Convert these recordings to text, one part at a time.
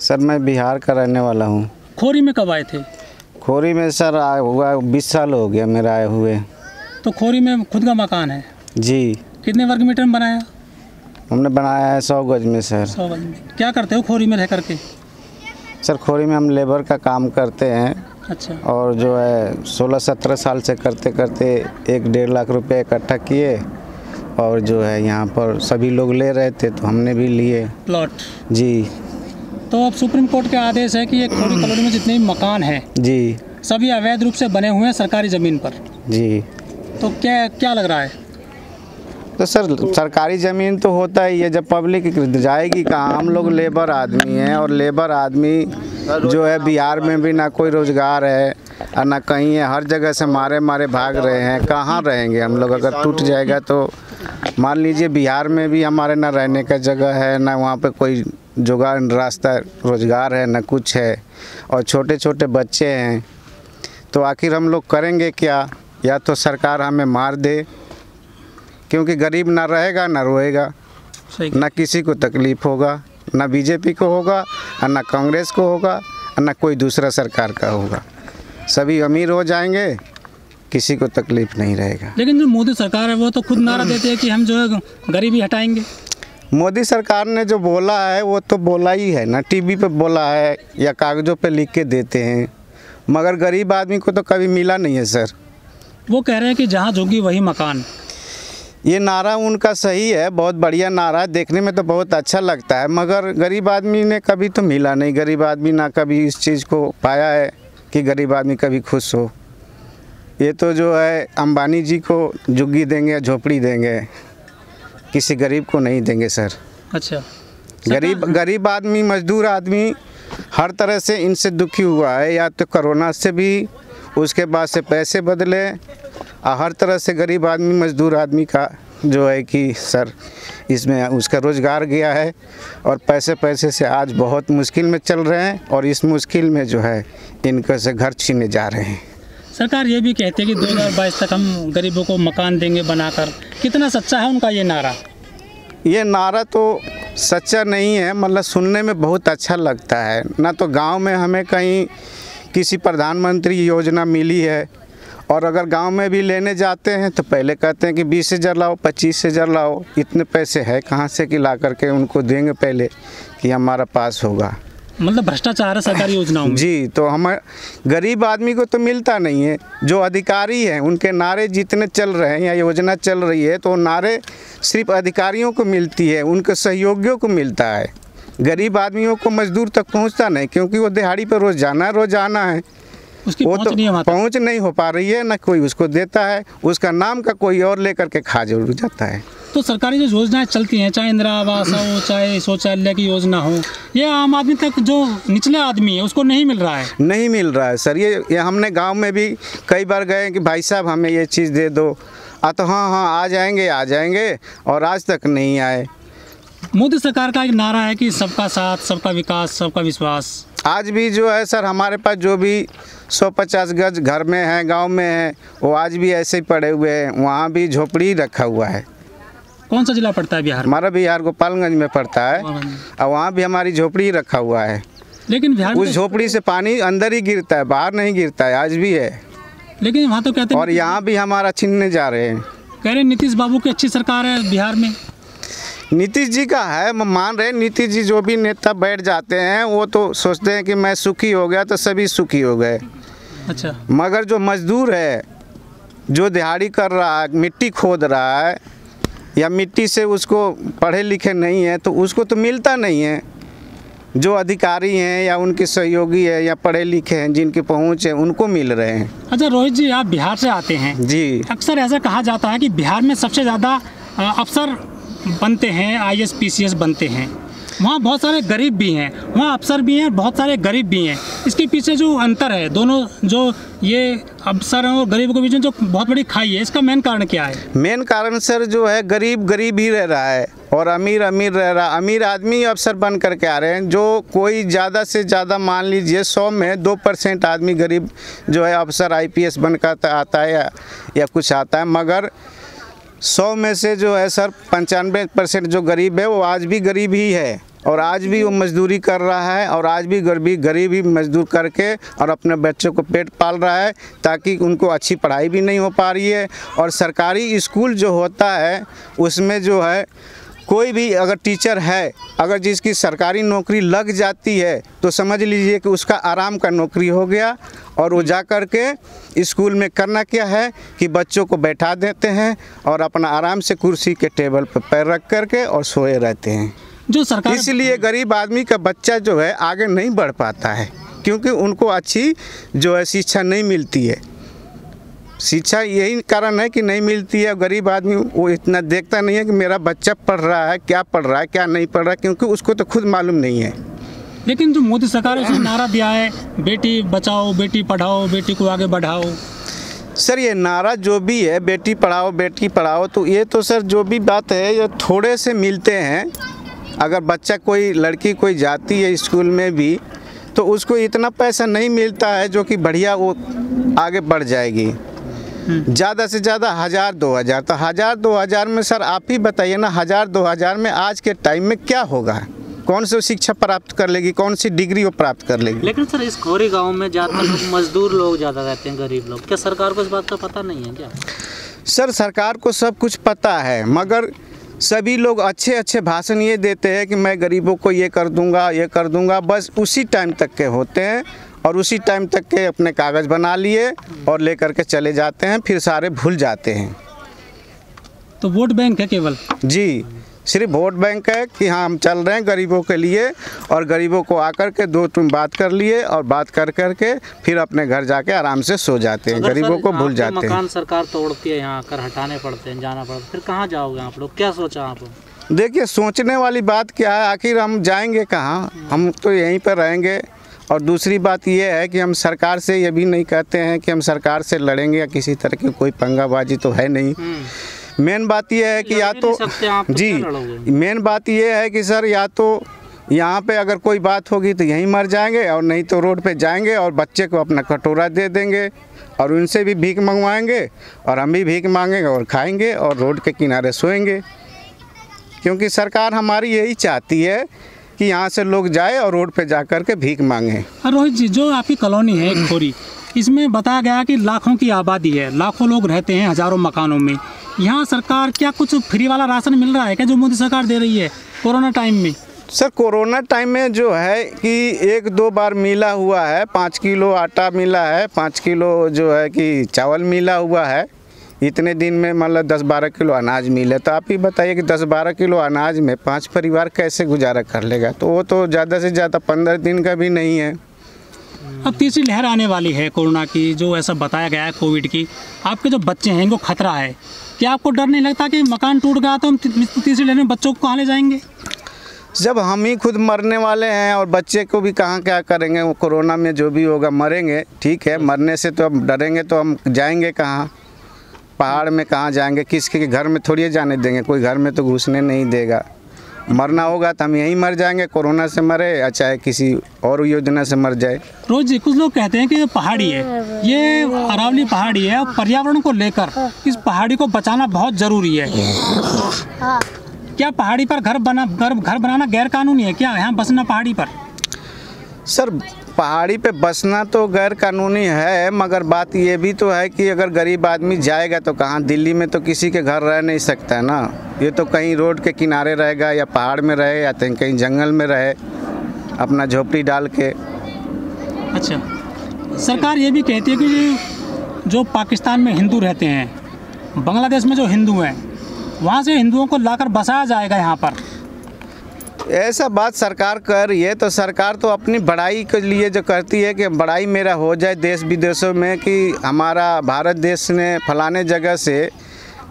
Sir मैं बिहार का रहने वाला हूँ। खोरी में कब आए थे? खोरी में सर आया हुआ 20 साल हो गया मेरा आए हुए। तो खोरी में खुद का मकान है जी। कितने वर्ग मीटर में बनाया? हमने बनाया है 100 गज में सर। 100 गज में। क्या करते हो खोरी में रह करके? सर खोरी में हम लेबर का काम करते हैं। अच्छा। और जो है 16-17 साल से करते करते 1-1.5 लाख रुपए इकट्ठा किए और जो है यहाँ पर सभी लोग ले रहे थे तो हमने भी लिए प्लॉट। जी। तो अब सुप्रीम कोर्ट का आदेश है कि ये खोरी कॉलोनी में जितने भी मकान हैं जी सभी अवैध रूप से बने हुए हैं सरकारी ज़मीन पर। जी। तो क्या लग रहा है? तो सर सरकारी ज़मीन तो होता ही है, जब पब्लिक जाएगी कहाँ। हम लोग लेबर आदमी हैं और लेबर आदमी जो है बिहार में भी ना कोई रोज़गार है और ना कहीं है, हर जगह से मारे मारे भाग रहे हैं। कहाँ रहेंगे हम लोग? अगर टूट जाएगा तो मान लीजिए बिहार में भी हमारे ना रहने का जगह है, ना वहाँ पे कोई जुगाड़ रास्ता रोज़गार है, ना कुछ है और छोटे छोटे बच्चे हैं। तो आखिर हम लोग करेंगे क्या? या तो सरकार हमें मार दे, क्योंकि गरीब ना रहेगा ना रोएगा, ना किसी को तकलीफ़ होगा, ना बीजेपी को होगा और ना कांग्रेस को होगा और ना कोई दूसरा सरकार का होगा। सभी अमीर हो जाएंगे, किसी को तकलीफ़ नहीं रहेगा। लेकिन जो मोदी सरकार है वो तो खुद नारा देते हैं कि हम जो है गरीबी हटाएंगे। मोदी सरकार ने जो बोला है वो तो बोला ही है ना, टीवी पे बोला है या कागज़ों पे लिख के देते हैं, मगर गरीब आदमी को तो कभी मिला नहीं है सर। वो कह रहे हैं कि जहाँ झुकी वही मकान। ये नारा उनका सही है, बहुत बढ़िया नारा है, देखने में तो बहुत अच्छा लगता है, मगर गरीब आदमी ने कभी तो मिला नहीं। गरीब आदमी ना कभी इस चीज़ को पाया है कि गरीब आदमी कभी खुश हो। ये तो जो है अंबानी जी को झुग्गी देंगे या झोपड़ी देंगे, किसी गरीब को नहीं देंगे सर। अच्छा। गरीब आदमी, मजदूर आदमी हर तरह से इनसे दुखी हुआ है, या तो कोरोना से भी, उसके बाद से पैसे बदले और हर तरह से गरीब आदमी, मजदूर आदमी का जो है कि सर इसमें उसका रोज़गार गया है और पैसे से आज बहुत मुश्किल में चल रहे हैं और इस मुश्किल में जो है इनके से घर छीने जा रहे हैं। सरकार ये भी कहती है कि 2022 तक हम गरीबों को मकान देंगे बनाकर। कितना सच्चा है उनका ये नारा? ये नारा तो सच्चा नहीं है, मतलब सुनने में बहुत अच्छा लगता है ना। तो गांव में हमें कहीं किसी प्रधानमंत्री योजना मिली है और अगर गांव में भी लेने जाते हैं तो पहले कहते हैं कि 20,000 लाओ, 25,000 लाओ। इतने पैसे है कहाँ से कि ला करके उनको देंगे पहले कि हमारा पास होगा। मतलब भ्रष्टाचार है सरकारी योजनाओं में। जी। तो हम गरीब आदमी को तो मिलता नहीं है। जो अधिकारी हैं उनके नारे जितने चल रहे हैं या योजना चल रही है तो नारे सिर्फ अधिकारियों को मिलती है, उनके सहयोगियों को मिलता है। गरीब आदमियों को मजदूर तक पहुंचता नहीं, क्योंकि वो दिहाड़ी पर रोज़ जाना है, उसकी वो पहुंच तो नहीं नहीं हो पा रही है, ना कोई उसको देता है, उसका नाम का कोई और लेकर के खा जरूर जाता है। तो सरकारी जो योजनाएं चलती हैं, चाहे इंदिरा आवास हो, चाहे शौचालय की योजना हो, ये आम आदमी तक जो निचले आदमी है उसको नहीं मिल रहा है। नहीं मिल रहा है सर। ये हमने गांव में भी कई बार गए कि भाई साहब हमें ये चीज़ दे दो, तो हाँ आ जाएंगे और आज तक नहीं आए। मोदी सरकार का एक नारा है कि सबका साथ, सबका विकास, सबका विश्वास। आज भी जो है सर हमारे पास जो भी 150 गज घर में है, गांव में है, वो आज भी ऐसे ही पड़े हुए हैं। वहाँ भी झोपड़ी रखा हुआ है। कौन सा जिला पड़ता है बिहार? हमारा बिहार गोपालगंज में पड़ता है और वहाँ भी हमारी झोपड़ी रखा हुआ है। लेकिन बिहार में उस झोपड़ी से पानी अंदर ही गिरता है, बाहर नहीं गिरता है, आज भी है। लेकिन वहाँ तो कहते हैं, और यहाँ भी हमारा छीनने जा रहे हैं। कह रहे नीतीश बाबू की अच्छी सरकार है बिहार में। नीतीश जी का है, मान रहे हैं। नीतीश जी जो भी नेता बैठ जाते हैं वो तो सोचते हैं कि मैं सुखी हो गया तो सभी सुखी हो गए। अच्छा। मगर जो मजदूर है, जो दिहाड़ी कर रहा है, मिट्टी खोद रहा है या मिट्टी से उसको पढ़े लिखे नहीं है तो उसको तो मिलता नहीं है। जो अधिकारी हैं या उनके सहयोगी है या पढ़े लिखे हैं जिनकी पहुंच है उनको मिल रहे हैं। अच्छा रोहित जी, आप बिहार से आते हैं जी। अक्सर ऐसा कहा जाता है कि बिहार में सबसे ज़्यादा अफसर बनते हैं, IAS PCS बनते हैं। वहाँ बहुत सारे गरीब भी हैं, वहाँ अफसर भी हैं, बहुत सारे गरीब भी हैं। इसके पीछे जो अंतर है, दोनों जो ये अफसर हैं और गरीब के बीच में जो बहुत बड़ी खाई है, इसका मेन कारण क्या है? मेन कारण सर जो है गरीब ही रह रहा है और अमीर रह रहा है। अमीर आदमी अफसर बन करके आ रहे हैं। जो कोई ज़्यादा से ज़्यादा मान लीजिए 100 में 2% आदमी गरीब जो है अफसर IPS बन कर आता है या कुछ आता है, मगर 100 में से जो है सर 95% जो गरीब है वो आज भी गरीब ही है और आज भी वो मजदूरी कर रहा है और आज भी गरीब ही मजदूर करके और अपने बच्चों को पेट पाल रहा है, ताकि उनको अच्छी पढ़ाई भी नहीं हो पा रही है। और सरकारी स्कूल जो होता है उसमें जो है कोई भी अगर टीचर है, अगर जिसकी सरकारी नौकरी लग जाती है तो समझ लीजिए कि उसका आराम का नौकरी हो गया। और वो जा कर के स्कूल में करना क्या है कि बच्चों को बैठा देते हैं और अपना आराम से कुर्सी के टेबल पर पैर रख कर के और सोए रहते हैं। जो सरकार इसलिए गरीब आदमी का बच्चा जो है आगे नहीं बढ़ पाता है, क्योंकि उनको अच्छी जो है शिक्षा नहीं मिलती है। शिक्षा यही कारण है कि नहीं मिलती है। गरीब आदमी वो इतना देखता नहीं है कि मेरा बच्चा पढ़ रहा है, क्या नहीं पढ़ रहा है, क्योंकि उसको तो खुद मालूम नहीं है। लेकिन जो मोदी सरकार ने नारा दिया है, बेटी बचाओ बेटी पढ़ाओ बेटी को आगे बढ़ाओ। सर ये नारा जो भी है बेटी पढ़ाओ, तो ये तो सर जो भी बात है ये थोड़े से मिलते हैं। अगर बच्चा कोई लड़की कोई जाती है स्कूल में भी तो उसको इतना पैसा नहीं मिलता है जो कि बढ़िया वो आगे बढ़ जाएगी। ज़्यादा से ज़्यादा 1000-2000, तो 1000-2000 में सर आप ही बताइए ना, 1000-2000 में आज के टाइम में क्या होगा? कौन सी शिक्षा प्राप्त कर लेगी, कौन सी डिग्री वो प्राप्त कर लेगी? लेकिन सर इस खोरी गांव में ज़्यादातर लोग मजदूर लोग ज़्यादा रहते हैं, गरीब लोग। क्या सरकार को इस बात का पता नहीं है क्या? सर सरकार को सब कुछ पता है, मगर सभी लोग अच्छे भाषण ये देते हैं कि मैं गरीबों को ये कर दूंगा, बस उसी टाइम तक के होते हैं और उसी टाइम तक के अपने कागज़ बना लिए और लेकर के चले जाते हैं, फिर सारे भूल जाते हैं। तो वोट बैंक है केवल? जी, सिर्फ वोट बैंक है कि हाँ हम चल रहे हैं गरीबों के लिए, और गरीबों को आकर के 2 टूम बात कर लिए और बात कर के फिर अपने घर जाके आराम से सो जाते हैं, गरीबों को भूल जाते हैं। मकान सरकार तोड़ती है, यहाँ आकर हटाने पड़ते हैं, जाना पड़ता है, फिर कहाँ जाओगे आप लोग? क्या सोचा आप? देखिए सोचने वाली बात क्या है, आखिर हम जाएंगे कहाँ? हम तो यहीं पर रहेंगे। और दूसरी बात ये है कि हम सरकार से ये भी नहीं कहते हैं कि हम सरकार से लड़ेंगे या किसी तरह की कोई पंगाबाजी तो है नहीं। मेन बात ये है कि या तो जी मेन बात ये है कि सर या तो यहाँ पे अगर कोई बात होगी तो यहीं मर जाएंगे, और नहीं तो रोड पे जाएंगे और बच्चे को अपना कटोरा दे देंगे और उनसे भी भीख मंगवाएंगे और हम भी भीख मांगेंगे और खाएंगे और रोड के किनारे सोएंगे। क्योंकि सरकार हमारी यही चाहती है कि यहाँ से लोग जाए और रोड पे जा कर के भीख मांगे। रोहित जी, जो आपकी कॉलोनी है खोरी, इसमें बताया गया कि लाखों की आबादी है, लाखों लोग रहते हैं हज़ारों मकानों में। यहाँ सरकार क्या कुछ फ्री वाला राशन मिल रहा है क्या जो मोदी सरकार दे रही है कोरोना टाइम में? सर कोरोना टाइम में जो है कि 1-2 बार मिला हुआ है, 5 किलो आटा मिला है, 5 किलो जो है कि चावल मिला हुआ है। इतने दिन में मतलब 10-12 किलो अनाज मिले, तो आप ही बताइए कि 10-12 किलो अनाज में 5 परिवार कैसे गुजारा कर लेगा? तो वो तो ज़्यादा से ज़्यादा 15 दिन का भी नहीं है। अब तीसरी लहर आने वाली है कोरोना की, जो ऐसा बताया गया है कोविड की। आपके जो बच्चे हैं इनको खतरा है, क्या आपको डर नहीं लगता कि मकान टूट गया तो हम तीसरी लहर में बच्चों को कहाँ ले जाएंगे? जब हम ही खुद मरने वाले हैं और बच्चे को भी कहाँ क्या करेंगे? वो कोरोना में जो भी होगा मरेंगे, ठीक है, मरने से तो हम डरेंगे तो हम जाएंगे कहाँ? पहाड़ में कहाँ जाएंगे? किसके घर में थोड़ी जाने देंगे, कोई घर में तो घुसने नहीं देगा। मरना होगा तो हम यहीं मर जाएंगे, कोरोना से मरे या चाहे किसी और योजना से मर जाए। रोज जी, कुछ लोग कहते हैं कि ये पहाड़ी है, ये अरावली पहाड़ी है, और पर्यावरण को लेकर इस पहाड़ी को बचाना बहुत ज़रूरी है। क्या पहाड़ी पर घर बनाना गैर कानूनी है क्या? यहाँ बसना पहाड़ी पर? सर पहाड़ी पे बसना तो गैर कानूनी है, मगर बात ये भी तो है कि अगर गरीब आदमी जाएगा तो कहाँ? दिल्ली में तो किसी के घर रह नहीं सकता है ना। ये तो कहीं रोड के किनारे रहेगा या पहाड़ में रहे या कहीं जंगल में रहे अपना झोपड़ी डाल के। अच्छा, सरकार ये भी कहती है कि जो पाकिस्तान में हिंदू रहते हैं, बांग्लादेश में जो हिंदू हैं, वहाँ से हिंदुओं को लाकर बसाया जाएगा यहाँ पर। ऐसा बात सरकार कर रही है, तो सरकार तो अपनी बड़ाई के लिए जो करती है कि बड़ाई मेरा हो जाए देश विदेशों में कि हमारा भारत देश ने फलाने जगह से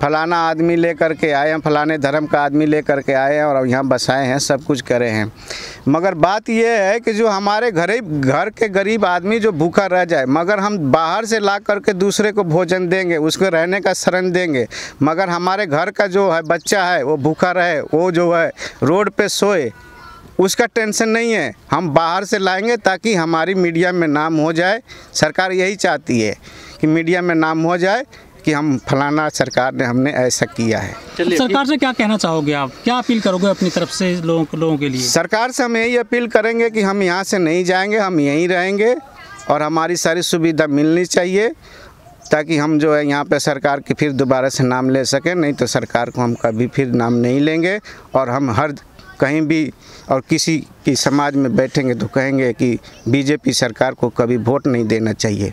फलाना आदमी लेकर के आए हैं, फलाने धर्म का आदमी लेकर के आए हैं और यहाँ बसाए हैं, सब कुछ करे हैं। मगर बात यह है कि जो हमारे घर के गरीब आदमी जो भूखा रह जाए, मगर हम बाहर से ला करके दूसरे को भोजन देंगे, उसको रहने का शरण देंगे, मगर हमारे घर का जो है बच्चा है वो भूखा रहे, वो जो है रोड पे सोए, उसका टेंशन नहीं है। हम बाहर से लाएंगे ताकि हमारी मीडिया में नाम हो जाए। सरकार यही चाहती है कि मीडिया में नाम हो जाए कि हम फलाना सरकार ने हमने ऐसा किया है। चलिए, सरकार से क्या कहना चाहोगे आप, क्या अपील करोगे अपनी तरफ से लोगों के लिए? सरकार से हम यही अपील करेंगे कि हम यहाँ से नहीं जाएंगे, हम यहीं रहेंगे और हमारी सारी सुविधा मिलनी चाहिए, ताकि हम जो है यहाँ पे सरकार की फिर दोबारा से नाम ले सकें। नहीं तो सरकार को हम कभी फिर नाम नहीं लेंगे और हम हर कहीं भी और किसी की समाज में बैठेंगे तो कहेंगे कि बीजेपी सरकार को कभी वोट नहीं देना चाहिए।